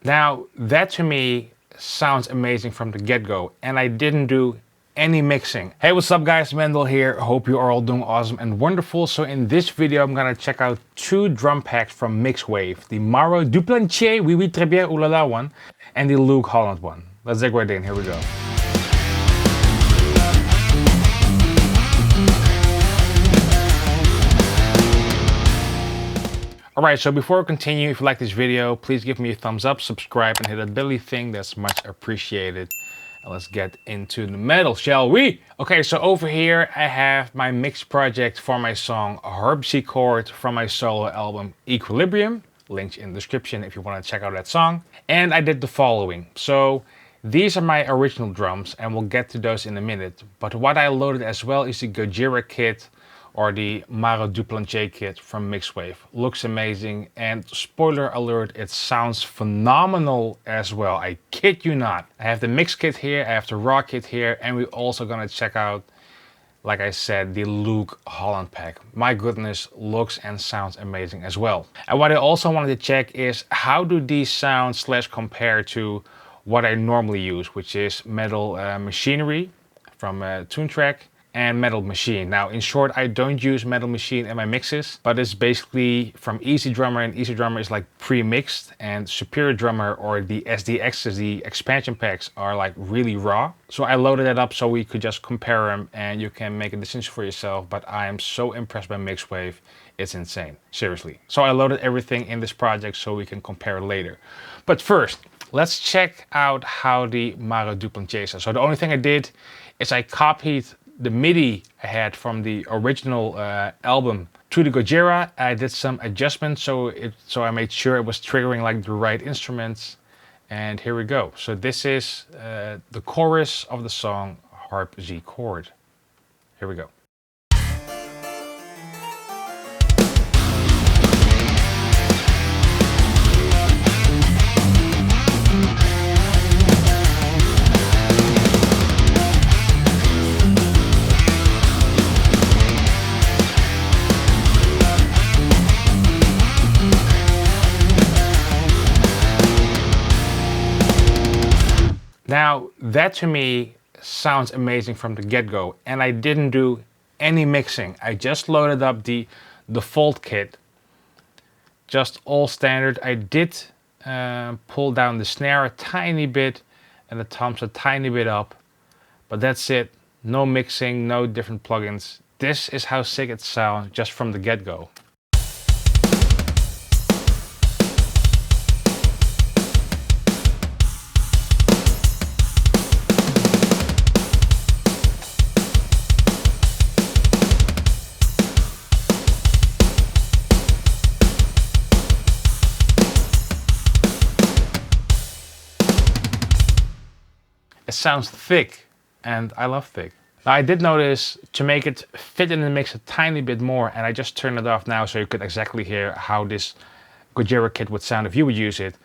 Now that to me sounds amazing from the get-go, and I didn't do any mixing. Hey, what's up guys, Mendel here. Hope you are all doing awesome and wonderful. So in this video I'm gonna check out two drum packs from Mixwave, the Maro Duplantier, Oui Oui Très Bien, Oulala one, and the Luke Holland one. Let's dig right in, here we go. Alright, so before we continue, if you like this video, please give me a thumbs up, subscribe, and hit that belly thing. That's much appreciated. And let's get into the metal, shall we? Okay, so over here I have my mix project for my song Harp Z Chord from my solo album Equilibrium. Links in the description if you want to check out that song. And I did the following. So these are my original drums, and we'll get to those in a minute. But what I loaded as well is the Gojira Kit, or the Maro Duplantier kit from Mixwave. Looks amazing, and spoiler alert, it sounds phenomenal as well. I kid you not. I have the mix kit here, I have the raw kit here, and we're also gonna check out, like I said, the Luke Holland pack. My goodness, looks and sounds amazing as well. And what I also wanted to check is how do these sound / compare to what I normally use, which is Metal Machinery from Toontrack and Metal Machine. Now, in short, I don't use Metal Machine in my mixes, but it's basically from Easy Drummer, and Easy Drummer is like pre-mixed, and Superior Drummer or the SDXs, the expansion packs, are like really raw. So I loaded that up so we could just compare them and you can make a decision for yourself, but I am so impressed by Mixwave, it's insane, seriously. So I loaded everything in this project so we can compare later. But first, let's check out how the Maro Duplantier sounds. So the only thing I did is I copied the MIDI I had from the original album to the Gojira. I did some adjustments so I made sure it was triggering like the right instruments. And here we go. So this is the chorus of the song Harp Z Chord. Here we go. Now that to me sounds amazing from the get-go, and I didn't do any mixing. I just loaded up the default kit, just all standard. I did pull down the snare a tiny bit and the toms a tiny bit up, but that's it. No mixing, no different plugins. This is how sick it sounds just from the get-go. It sounds thick, and I love thick. Now I did notice to make it fit in the mix a tiny bit more, and I just turned it off now so you could exactly hear how this Gojira kit would sound if you would use it.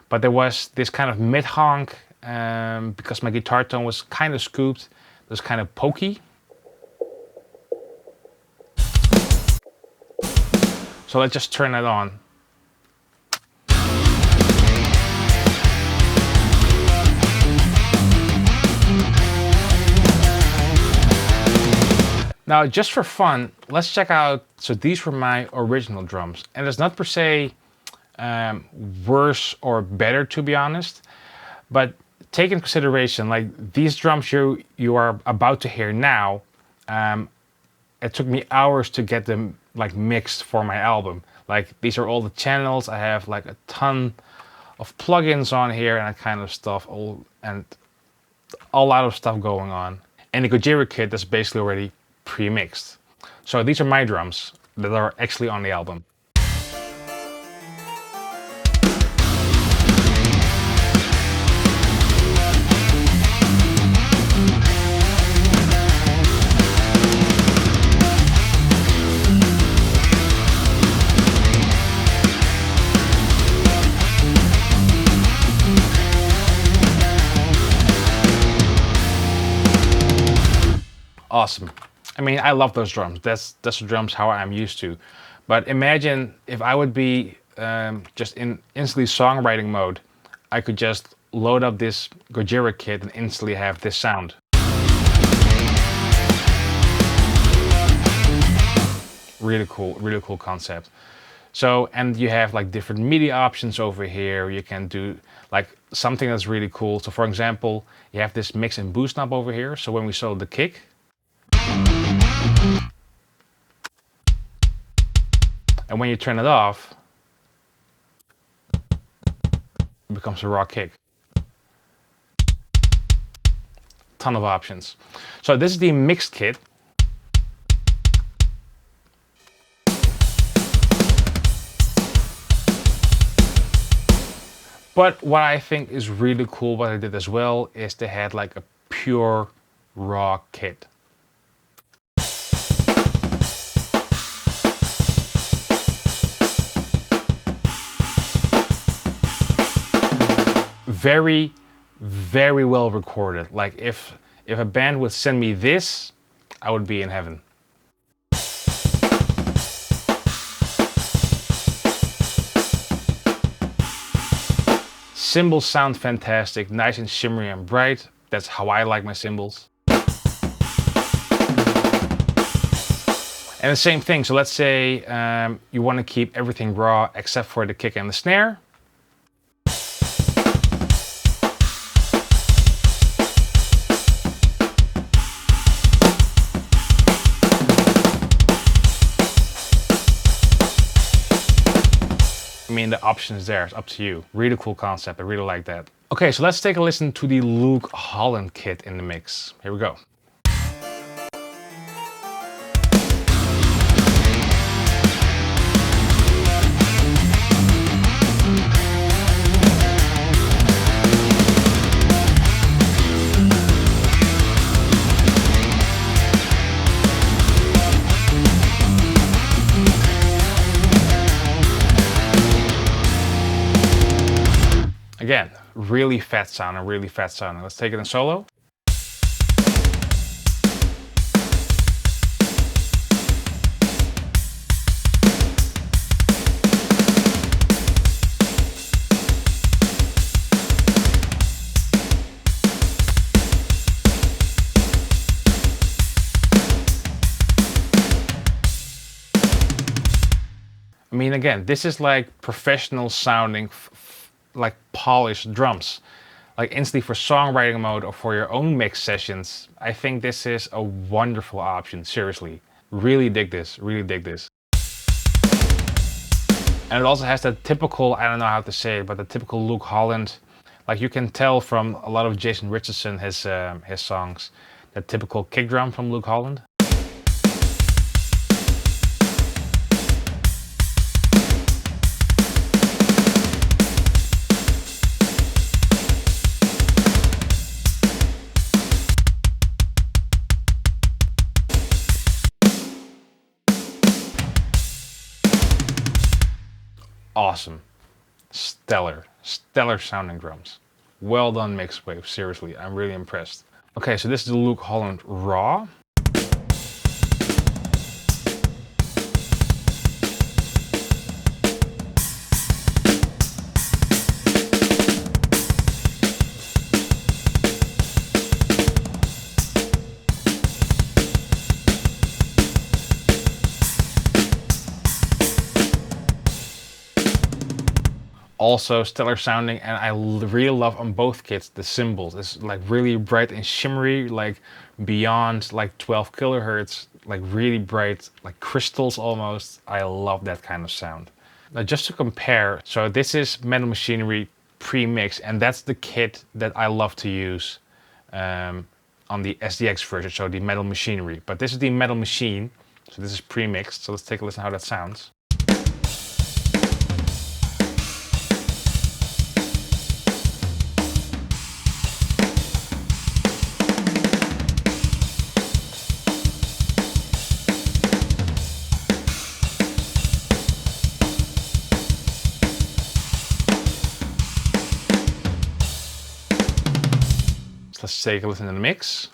But there was this kind of mid-honk, because my guitar tone was kind of scooped, it was kind of pokey. So let's just turn it on. Now, just for fun, let's check out, so these were my original drums. And it's not per se worse or better, to be honest, but take in consideration, like these drums you are about to hear now, it took me hours to get them like mixed for my album. Like these are all the channels, I have like a ton of plugins on here and that kind of stuff, and a lot of stuff going on. And the Gojira kit is basically already pre-mixed. So these are my drums that are actually on the album. Awesome. I mean, I love those drums. That's the drums how I'm used to. But imagine if I would be just in instantly songwriting mode. I could just load up this Gojira kit and instantly have this sound. Really cool concept. So, and you have like different MIDI options over here. You can do like something that's really cool. So for example, you have this mix and boost knob over here. So when we solo the kick, and when you turn it off, it becomes a raw kick. Ton of options. So this is the mixed kit. But what I think is really cool, what I did as well, is they had like a pure raw kit. Very, very well recorded. Like if a band would send me this, I would be in heaven. Cymbals sound fantastic, nice and shimmery and bright. That's how I like my cymbals. And the same thing, so let's say you want to keep everything raw except for the kick and the snare. I mean, the option is there, it's up to you. Really cool concept, I really like that. Okay, so let's take a listen to the Holland kit in the mix. Here we go. Again, really fat sound and really fat sound. Let's take it in solo. I mean, again, this is like professional sounding, like polished drums. Like instantly for songwriting mode or for your own mix sessions, I think this is a wonderful option, seriously. Really dig this, really dig this. And it also has that typical, I don't know how to say it, but the typical Holland. Like you can tell from a lot of Jason Richardson, his songs, the typical kick drum from Holland. Awesome. Stellar sounding drums. Well done, Mixwave, seriously, I'm really impressed. Okay, so this is the Holland Raw. Also stellar sounding, and I really love on both kits the cymbals. It's like really bright and shimmery, like beyond like 12 kilohertz, like really bright, like crystals almost. I love that kind of sound. Now just to compare, so this is Metal Machinery pre-mix, and that's the kit that I love to use on the SDX version, so the Metal Machinery. But this is the Metal Machine, so this is pre-mixed. So let's take a listen how that sounds. Let's take a listen to the mix.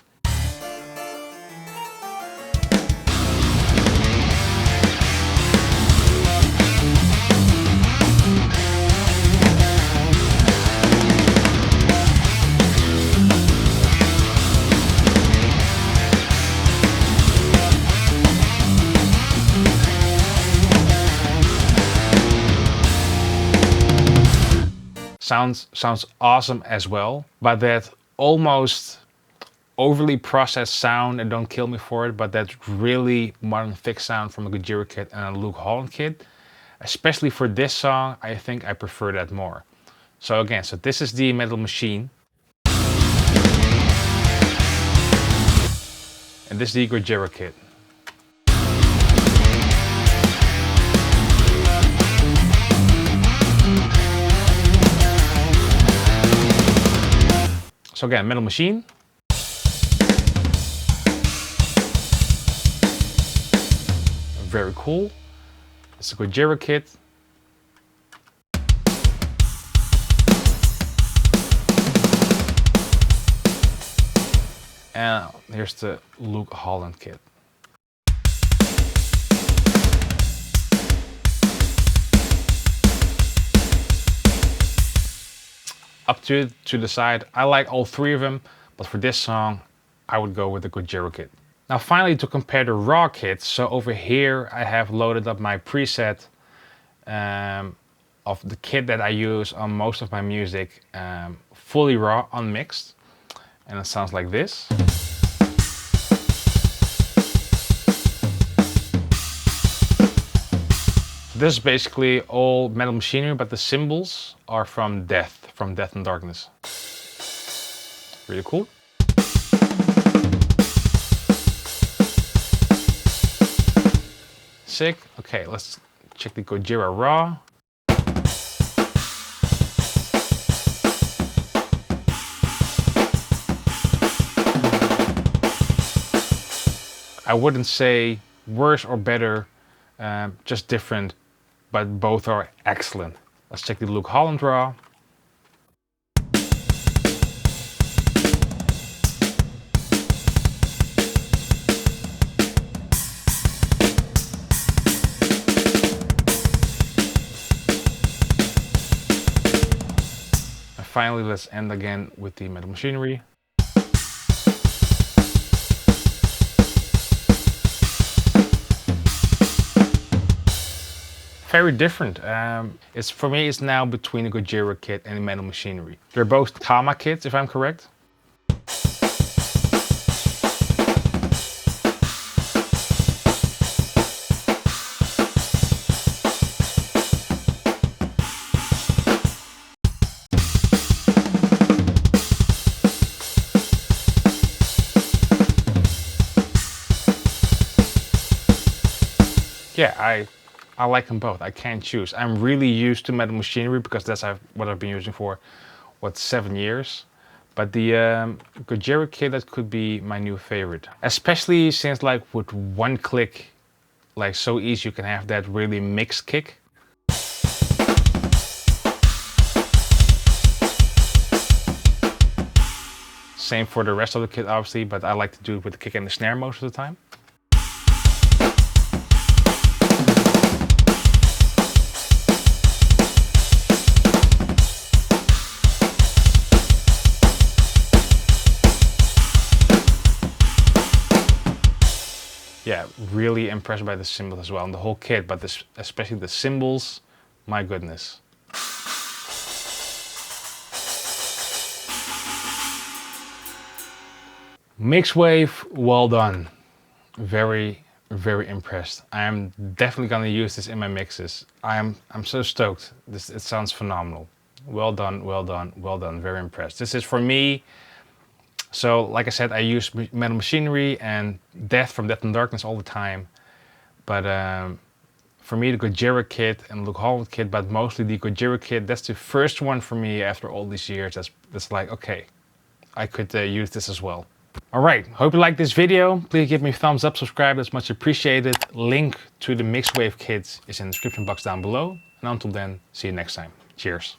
sounds awesome as well. But that almost overly processed sound, and don't kill me for it, but that really modern thick sound from a Gojira kit and a Holland kit, especially for this song, I think I prefer that more. So again, so this is the Metal Machine. And this is the Gojira kit. So again, Metal Machine. Very cool. It's a Gojira kit. And here's the Holland kit. Up to decide. I like all three of them, but for this song, I would go with the Gojira kit. Now finally, to compare the raw kits, so over here I have loaded up my preset of the kit that I use on most of my music, fully raw, unmixed, and it sounds like this. This is basically all Metal Machinery, but the cymbals are from Death and Darkness. Really cool. Sick. Okay, let's check the Gojira Raw. I wouldn't say worse or better, just different, but both are excellent. Let's check the Holland Raw. And finally, let's end again with the Metal Machinery. Very different. It's for me, it's now between the Gojira kit and the Metal Machinery. They're both Kama kits, if I'm correct. Yeah, I like them both. I can't choose. I'm really used to Metal Machinery because that's what I've been using for, 7 years. But the Gojira kit, that could be my new favorite. Especially since like with one click, like so easy, you can have that really mixed kick. Same for the rest of the kit, obviously, but I like to do it with the kick and the snare most of the time. Yeah, really impressed by the cymbals as well, and the whole kit, but especially the cymbals, my goodness. Mixwave, well done. Very, very impressed. I am definitely gonna use this in my mixes. I'm so stoked. It sounds phenomenal. Well done, well done, well done. Very impressed. This is for me. So, like I said, I use Metal Machinery and Death from Death and Darkness all the time. But for me, the Gojira kit and Holland kit, but mostly the Gojira kit, that's the first one for me after all these years. That's like, okay, I could use this as well. All right, hope you liked this video. Please give me a thumbs up, subscribe, that's much appreciated. Link to the Mixwave kit is in the description box down below. And until then, see you next time. Cheers.